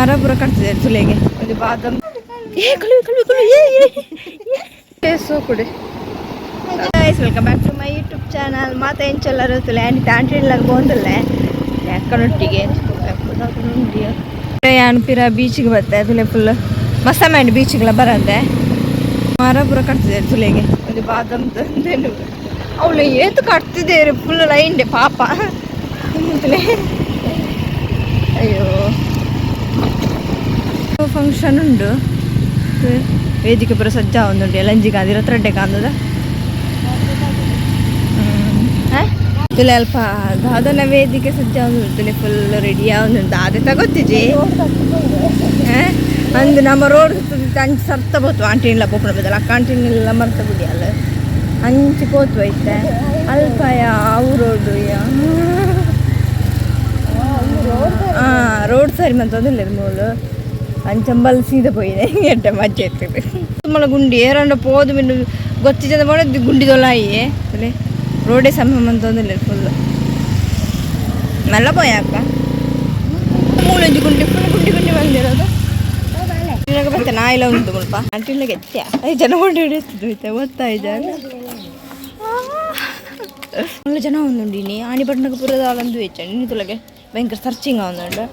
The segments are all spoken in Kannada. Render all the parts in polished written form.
ಮರ ಪೂರ ಕಾಣ್ತಿದೆ ತುಲೆಗೆ ಒಂದು ಬಾದಾಮ್ ಕೊಡಿ. Welcome back to my YouTube channel. ಮಾತಾ ಎಂಚಲ್ಲರು ತುಲೆ ಆಂಟಿ ತಾಂಟ್ರಿಲಾಗ ಬೋಂದಲ್ಲೇ ಅಕ್ಕನೊಟ್ಟಿಗೆ ಅನ್ಪಿರ ಬೀಚಿಗೆ ಬರ್ತದೆ ತುಲೆ ಫುಲ್ ಮಸ್ತ ಮಾಡಿ ಬೀಚಿಗೆಲ್ಲ ಬರತ್ತೆ. ಮರ ಪೂರ ಕಾಣ್ತಿದೆ ತುಲೆಗೆ ಒಂದು ಬಾದಾಮ್ ತಂದೇನು ಅವಳು ಏತು ಕಟ್ತಿದ್ದೆ ಫುಲ್ ಲೈನ್ಡೆ ಪಾಪ ತುಲೆ. ಅಯ್ಯೋ ಫಂಕ್ಷನ್ ಉಂಡು ವೇದಿಕೆ ಪೂರ ಸಜ್ಜ ಒಂದುಂಟು ಲಂಜಿ ಕಾಂದಿರ ತ್ರಡ್ಡೆ ಕಾಂದದ ತುಲೆ ಅಲ್ಪ ದಾದನ ವೇದಿಕೆ ಸಜ್ಜ ಒಂದು ಫುಲ್ ರೆಡಿ ಆಗುಂಟು ಅದೇ ತಗೋತಿಜಿ ಅಂದು ನಮ್ಮ ರೋಡ್ ಅಂಚು ಸರ್ತ ಬೋತು ಆಂಟಿನಿಲ್ಲ ಪೋಪಣ ಬದಲ್ಲ ಅಕ್ಕಾಂಟಿನಿಲ್ಲ ಮರ್ತ ಬಿಡಿ ಅಲ್ಲ ಅಂಚು ಪೋತು ಐತೆ ಅಲ್ಪಯ ಅವು ರೋಡು ರೋಡ್ ಸರಿ ಮಂತೊಂದಿಲ್ಲ ಮೂಲು ಅಂಚಂಬಲ್ ಸೀದ ಪೋಯಿದೆ ಎಡ್ಡೆ ಮಜ್ಜೆ ಇರ್ತದೆ ತುಮ್ಮಲ ಗುಂಡಿ ಏರಂಡ ಪೋದು ಮಿನ್ನು ಗೊತ್ತಿದ್ದ ಮಾಡೋದು ಗುಂಡಿ ತೊಲಾಯಿ ಅಲ್ಲೇ ರೋಡೇ ಸಂಭ್ರಮ ಅಂತಂದಿಲ್ಲ ಫುಲ್ ಮೆಲ್ಲ ಪೋಯ ಅಕ್ಕ ಮೂಲಂಜಿ ಗುಂಡಿ ಫುಲ್ ಗುಂಡಿ ಗುಂಡಿ ಬಂದಿರೋದು ಬರ್ತೇನೆ ನಾಯಿಲ್ಲ ಉಂಟು ಸ್ವಲ್ಪ ಅಂಟಿಲ್ಲಾಗ ಎತ್ತ್ಯಾ 5 ಜನ ಹೊಂಡಿ ಹಿಡಿಯುತ್ತಿದ್ದು ಗೊತ್ತಾಯ್ತು ಒಳ್ಳೆ ಜನ ಒಂದುಂಡಿನಿ ಆಣಿಪಟ್ಟಣಕ್ಕೆ ಪುರದ ಆಲಂದು ವೆಚ್ಚ ನಿನ್ನ ತುಳಗೆ ಭಯಂಕರ ಸರ್ಚಿಂಗ್ ಅವನುಂಡು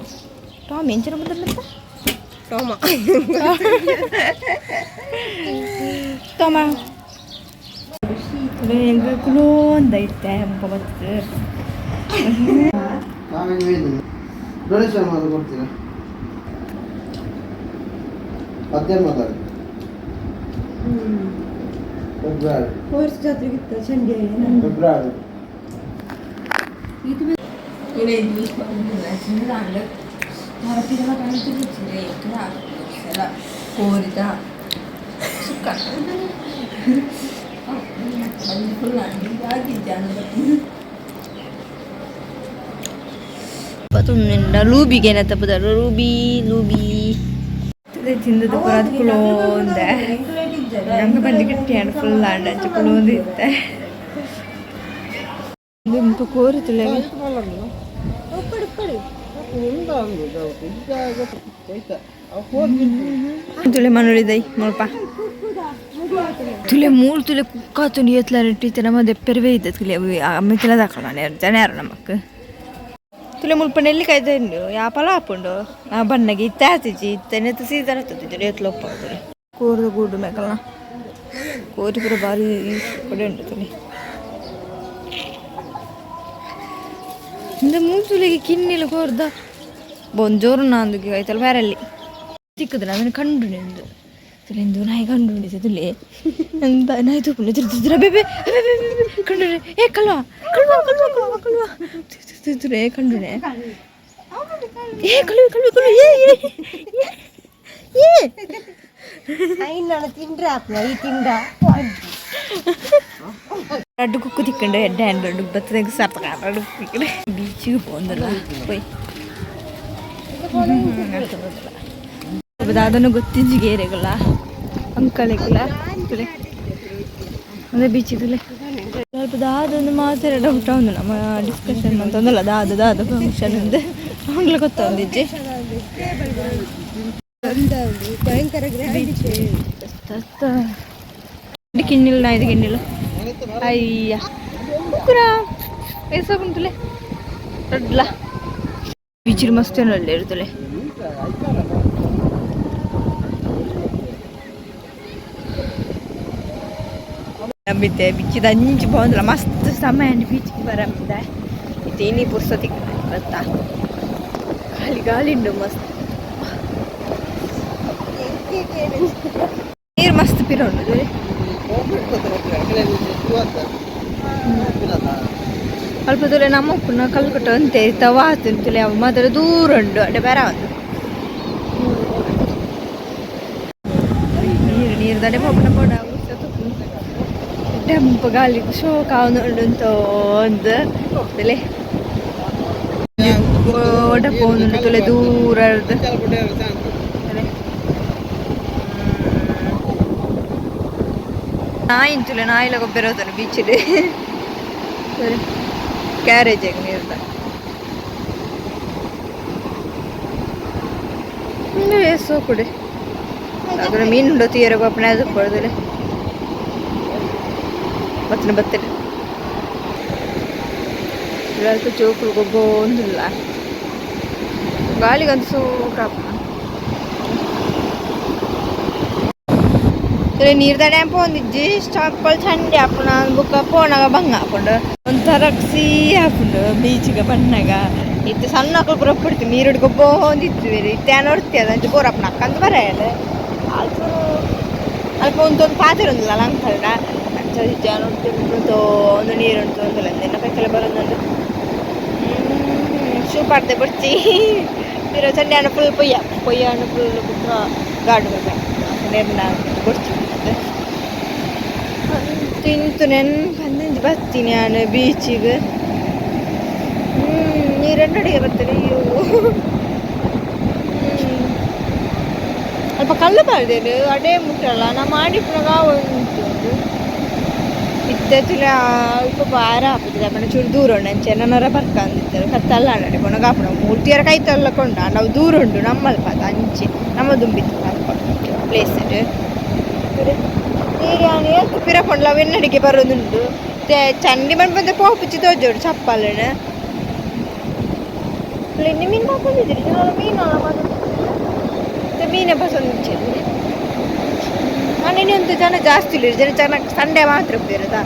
ಟಾಮ್ ಎಂಚಿನ ಬಂದಲ್ಲಪ್ಪ ಟೋಮ ಕುಲೋ ಒಂದೈತೆ ಹಬ್ಬ ಬರ್ತದೆ ಜಾತ್ರೆಗಿತ್ತ ಚಂಡಿ ಕೋರಿದ ಸುಕ್ಕ ಲೂಬಿಗೆ ತಪ್ಪದ ರೂಬಿ ಲೂಬಿ ತಿಂದದ ಪುರ ಅದು ಕುಳೋ ಒಂದೆ ನಮ್ಗೆ ಬಂದು ಗಿಟ್ಟಿಯಾಣ ಫುಲ್ ಆಂಡ ಕುಳೋ ಒಂದು ಇತ್ತೆ ಇಂಪು ಕೋರಿ ತುಳೆ ತುಳೆ ಮನೋಡಿದೈ ಮುಲ್ಪ ತುಲೆ ಮೂರು ತುಲೆ ಕುಕ್ಕ ತುನಿ ಎತ್ಲ ನೆಟ್ಟಿತ್ತೆ ನಮ್ಮ ದೆಪ್ಪೆರವೇ ಇದ್ದ ತುಲೆ ಅಮ್ಮ ತಿಲ ದಾಕಣ ಜನ ಯಾರು ನಮ್ಮಕ್ಕೆ ತುಲೆ ಮುಲ್ಪ ನೆಲ್ಲಿಕಾಯ್ದು ಯಾಪಲ ಹಾಪುಂಡು ಆ ಬಣ್ಣಗೆ ಇತ್ತಾತಿಜಿ ಇತ್ತನೆತ್ತು ಸೀಸನ್ ಹತ್ತಿದ್ದೆ ಎತ್ಲೊಪ್ಪ ತುಲೆ ಕೋರದ ಗೂಡು ಮೇಕಲ್ಲ ಕೋರಿ ಪುರ ಭಾರಿ ಕಡೆ ಉಂಟು ತುಲೆ ಇಂದ ಮೂರು ತುಲೆಗೆ ಕಿನ್ನಿಲ್ಲ ಕೋರ್ದ ಬೊಂಜೋರು ನಾಂದುಗೆ ಆಯ್ತಲ್ಲ ಬೇರಲ್ಲಿ ಚಿಕ್ಕದ್ರೆ ಅದನ್ನು ಕಂಡು ನಿಂದು ತುಲೆಂದು ನಾಯಿ ಕಂಡು ಹಿಡಿದೆ ತುಲೆ ಎಂತ ನಾಯಿ ತೂಪು ತಿರ್ತಿದ್ರ ಬೇಬೆ ಕಂಡ್ರೆ ಏ ಕಲ್ವಾ ಕಲ್ವಾ ಕಲ್ವಾ ಕಲ್ವಾ ಕಲ್ವಾ ತುಲೆ ಕಂಡ್ರೆ ಏ ಕಲ್ವಿ ಕಲ್ವಿ ಕಲ್ವಿ ರಡ್ಡು ಕುಕ್ಕು ತಿಕ್ಕೊಂಡು ಎಡ್ಡೆ ಹ್ಯಾಂಡ್ ರಡ್ಡು ಬತ್ತದಾಗ ಸಾರ್ಥ ರಡ್ಡು ತಿಕ್ಕಡೆ ಬೀಚಿಗೆ ಹೋದಲ್ಲ ಹೋಯ್ ಅದನ್ನು ಗೊತ್ತಿಜ್ಜಿಗೇರೆಗಲ್ಲ ಅಂಕಲೆಗಲ್ಲ ತುಲೆ ಅದೇ ಬೀಚಿದಲೆ ಸ್ವಲ್ಪ ದಾದೊಂದು ಮಾತಾಡ ಡೌಟ ಒಂದು ನಮ್ಮ ಡಿಸ್ಕಷನ್ ಅಂತಂದಲ್ಲ ದಾದ ಫಂಕ್ಷನ್ ಅಂದೆ ಅವನ್ಲ ಗೊತ್ತೊಂದಿಜ್ಜಿ ಭಯಂಕರ ಕಿನ್ನಿಲ್ಲ ನಾ ಇದು ಕಿನ್ನಿಲ್ಲ ಅಯ್ಯ ಕುಕ್ಕುರ ಬೇಸೋಗುಂತಲೆ ರಡ್ಲ ಬೀಚಿರು ಮಸ್ತ್ ಒಳ್ಳೆ ಇರ್ತಲೆ ನಂಬಿದ್ದೆ ಬಿಚ್ಚಿದ ಅಂಚು ಬಂದಲ್ಲ ಮಸ್ತ್ ಸಮಯ ಬೀಚಿಗೆ ಬರಬಿದ್ದೆ ಇದೇನಿ ಪುರ್ಸತಿ ಗೊತ್ತಾ ಗಾಳಿ ಗಾಳಿ ಉಂಡು ಮಸ್ತ್ ನೀರು ಮಸ್ತ್ ಪಿರ ಉಂಟು ಅಲ್ಪ ತುಲೆ ನಮ್ಮ ಉಪ್ಪುನ ಕಲ್ಕಟ್ಟ ಅಂತೆ ತವಾತು ತುಲೆ ಅವ ಮಾತ್ರ ದೂರ ಉಂಡು ಅಡೆ ಬೇರೆ ಒಂದು ನೀರು ನೀರು ದಡೆ ಪಪ್ಪನ ಕೊಡ ಟೆಂಪ ಗಾಳಿ ಶೋಕ ಉಂಟು ಒಂದು ತುಲೆ ಓಡಪ್ಪ ಒಂದು ತುಲೆ ದೂರ ನಾಯಿ ತುಲೆ ನಾಯಿಲ ಗೊಬ್ಬರ ಬೀಚಿದೆ ಕ್ಯಾರೇಜ್ ನೀರ್ದ ಎಸೋ ಕೊಡಿ ಅದ್ರ ಮೀನುಂಡು ತೀರ ಪಾಪನೆ ಅದು ಕೊಡೋದಿಲ್ಲ ಬತ್ತನೆ ಬತ್ತನೆ ಸ್ವಲ್ಪ ಚೋಕುಳು ಗೊಬ್ಬೋ ಒಂದಿಲ್ಲ ಗಾಳಿಗಂತ ಸೂಕಾಪ ನೀರ್ದ ಡ್ಯಾಂಪ್ ಒಂದಿಜ್ಜಿ ಸ್ಟಾಪಲ್ ಚಂಡಿ ಹಾಪುಣ ಬುಕ್ಕ ಪೋನಾಗ ಬಂಗ ಹಾಕೊಂಡು ಒಂಥರ ಸಿ ಹಾಕೊಂಡು ಬೀಚಿಗೆ ಬಣ್ಣಗ ಇತ್ತು ಸಣ್ಣ ಮಕ್ಕಳು ಪುರ ಬಿಡ್ತೀವಿ ನೀರು ಗೊಬ್ಬ ಹೊಂದಿತ್ತು ಇತ್ತೆ ನೋಡ್ತೀವಿ ಅದಂಚು ಬೋರಪ್ಪನ ಅಕ್ಕಂತ ಬರೆಯಲ್ಲ ಅಲ್ಪ ಅಲ್ಪ ಒಂದು ಪಾತ್ರೆ ಒಂದಿಲ್ಲ ಅಲಂಕರಣ ಅಂಚ ನೋಡ್ತೀವಿ ಒಂದು ನೀರು ಉಂಟು ಒಂದಿಲ್ಲ ನೆನ್ನ ಕೈಕೆಲ್ಲ ಬರೋದೊಂದು ಶೂ ಪಾಡ್ದೆ ಬಿಡ್ತಿ ಇರೋ ಚಂಡಿ ಹಣ್ಣು ಫುಲ್ ಪೊಯ್ಯ ಹಣ್ಣು ಫುಲ್ ಬಿಟ್ರ ಗಾಡು ನೆನ್ನ ಕೊಡ್ತೀವಿ ತಿಂತು ನೆನ್ಪಂದು ಬರ್ತೀನಿ ನಾನು ಬೀಚಿಗೆ ನೀರೆನ್ನಡಿಗೆ ಬರ್ತಾರೆ ಅಯ್ಯೋ ಅಲ್ಪ ಕಲ್ಲು ಬಾರ್ದೇರು ಅಡೇ ಮುಟ್ಟಲ್ಲ ನಾ ಮಾಡಿ ಪುನಃ ಉಂಟು ಇತ್ತಲ್ಲ ಅಲ್ಪ ಭಾರ ಹಾಕುತ್ತದೆ ಅಪ್ಪನ ಚೂರು ದೂರ ಉಂಡು ಅಂಚೆ ನನ್ನರ ಬರ್ಕ ಅಂದಿದ್ದಾರೆ ಕತ್ತಲ್ಲ ಅಣ್ಣೆ ಪುನಃ ಕಾಪಣ ಮೂರ್ತಿಯರ ಕೈ ತಳ್ಳಕೊಂಡ ನಾವು ದೂರ ಉಂಡು ನಮ್ಮಲ್ಪ ಅದು ಅಂಚೆ ನಮ್ಮ ದುಂಬಿತ್ತು ಅಲ್ಪ ಪ್ಲೇಸ್ ನೀರ್ಯಾಣಿ ಪಿರಕೊಂಡ್ಲ వెన్నడికి ಬರೋದುಂಡು ಚಂಡಿ ಮಣ್ಣು ಬಂದ ಪೋಪಿಚ್ಚಿ ತೋಜೋಡು ಚಪ್ಪಲ್ಲಣ ಇನ್ನು ಮೀನು ಮಾಡ್ಕೊಂಡಿದ್ದೀರಿ ಜನ ಮೀನಲ್ಲ ಮತ್ತೆ ಮೀನೇ ಬಸಂದಿಚ್ಚೇರಿ ನಾನು ಇನ್ನೊಂದು ಜನ ಜಾಸ್ತಿ ಇಲ್ಲ ಜನ ಚೆನ್ನಾಗಿ ಸಂಡೇ ಮಾತ್ರ ಬೇರೆದಾ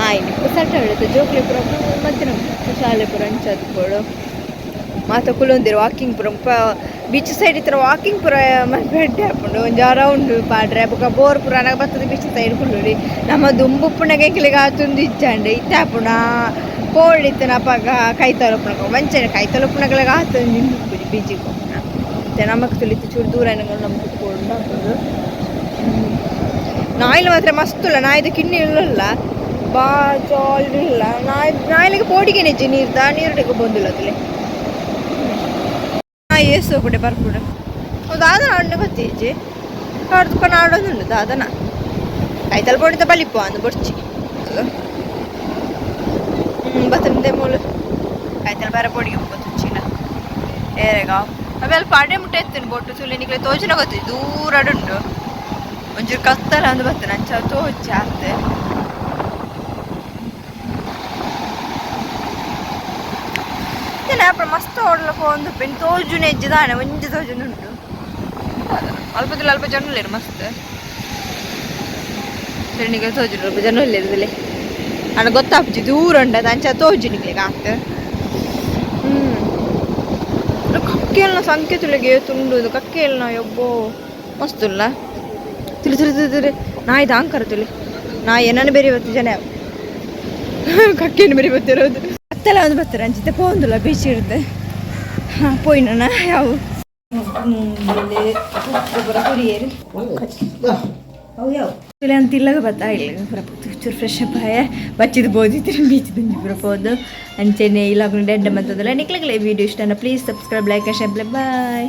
ಆಯ್ತು ಸಂಡೆ ಹೇಳುತ್ತೆ ಜೋಕ್ಲಿಪುರ ಮಧ್ಯಾಹ್ನ ಶಾಲೆಪುರ ಅಂಚದು ಕೊಡು ಮಾತ ಕುಲೊಂದಿರು ವಾಕಿಂಗ್ ಪುರ ಬೀಚ್ ಸೈಡ್ ಇತ್ತರ ವಾಕಿಂಗ್ ಪುರ ಬೆಡ್ಡೆ ಹಾಕೊಂಡು ಒಂದು ರೌಂಡ್ ಪಾಡ್ರೆ ಬೊಕ ಬೋರ್ ಪುರಾನಾಗ ಬರ್ತದೆ ಬೀಚ್ ಸೈಡ್ ಕುಳ್ಳೂರಿ ನಮ್ಮ ದುಂಬು ಪುಣಗೆ ಕಿಲಿಗೆ ಆತೊಂದು ಇಜ್ಜಂಡೆ ಇತ್ತೆ ಹಾಪುಣ ಕೋಳಿತ್ತು ನಪಾಗ ಕೈ ತಲುಪುಣ ಮಂಚನೆ ಕೈ ತಲುಪುಣಗಳಿಗೆ ಆತೊಂದು ನಿಂತು ಬೀಚಿಗೆ ಹೋಗೋಣ ಮತ್ತೆ ನಮಗೆ ತುಳಿತು ಚೂರು ದೂರ ನಮ್ಗೆ ಕುತ್ಕೊಂಡು ಹಾಕೋದು ನಾಯಿಲು ಮಾತ್ರ ಮಸ್ತುಲ್ಲ ನಾಯಿದು ಕಿಣ್ಣಿ ಇಲ್ಲಲ್ಲ ಬಾ ಜಾಲ್ ಇಲ್ಲ ನಾಯಿಲಿಗೆ ಪೋಡಿಗೆ ನೆಜ್ಜಿ ನೀರುಡಿಗೆ ಬಂದಿಲ್ಲ ಅದಲ್ಲಿ ಏಸು ಕೂಡ ಬರ್ಬಿಡ ದಾದನ ಹಣ್ಣು ಗೊತ್ತೇಜಿ ಹೊಡೆದುಕೊಂಡು ಆಡೋದುಂಡು ದಾದನ ಕೈತಲ್ ಪೊಡಿತ ಬಲಿಪ್ಪು ಅಂದು ಬೊಡ್ಚಿ ಬತ್ತಂದೆ ಮೂಲು ಕೈತಲ್ ಬೇರೆ ಪೊಡಿಗೆ ಗೊತ್ತಿನ ಏರೆಗ ಅವೆಲ್ಲ ಪಾಡೆ ಮುಟ್ಟೆ ಎತ್ತೇನೆ ಬೋಟು ಸುಳ್ಳಿ ನಿಕ್ಲೆ ತೋಜನ ಗೊತ್ತಿ ದೂರ ಉಂಡು ಒಂಚೂರು ಕತ್ತಲ ಅಂದು ಬರ್ತೇನೆ ಅಂಚ ತೋಚಿ ಆತೆ ಅప్పుడు ಮಸ್ತ್ ಓಡ್ಲಪ್ಪ ಒಂದು ಪೆನ್ ತೋಜುನೆ ಇಜ್ಜಿದಾನೆ ಒಂಜಿ ತೋಜುನೆ ಉಂಟು ಅಲ್ಪ ಜನ ಇಲ್ಲೇರು ಮಸ್ತ್ ಫ್ರೆಂಡಿಗೆ ತೋಜುನು ಅಲ್ಪ ಜನ ಇಲ್ಲಿರುದಿಲ್ಲ ನನಗೆ ಗೊತ್ತಾಗ್ಜಿ ದೂರ ಉಂಟದ ಅಂಚ ತೋಜುನಿಗೆ ಆತ ಕಕ್ಕೆಲ್ನ ಸಂಖ್ಯೆ ತುಳಿಗೆ ತುಂಡುದು ಕಕ್ಕೆಲ್ನ ಯೊಬ್ಬೋ ಮಸ್ತುಲ್ಲ ತಿಳಿ ನಾಯಿದ ಅಂಕರ ತುಳಿ ನಾಯಿ ಏನನ್ನು ಬೇರೆ ಇವತ್ತು ಜನ ಕಕ್ಕೆಯನ್ನು ಬೇರೆ ಗೊತ್ತಿರೋದು ಅತ್ತೆಲ್ಲ ಒಂದು ಬರ್ತಾರೆ ಅಂಚಿತೆ ಪೋಂದಿಲ್ಲ ಬೀಚ್ ಇರುತ್ತೆ ಹಾಂ ಪೋಯ್ನ ಯಾವ ಕುಡಿಯೇರು ಅಂತ ಇಲ್ಲಾಗ ಬತ್ತಾ ಇಲ್ಲ ಪುರ ಚೂರು ಫ್ರೆಶ್ ಅಪ್ ಆಯ ಬಚ್ಚಿದ ಬೋದಿತ್ತು ಬೀಚ್ ದಂಜಿ ಪುರ ಪೋದು ಅಂಚೆನೆ ಇಲ್ಲಾಗ ಡೆಡ್ ಮಂತದಲ್ಲ ನಿಕ್ಲಾಗಲೇ ವಿಡಿಯೋ ಇಷ್ಟ please subscribe like share bye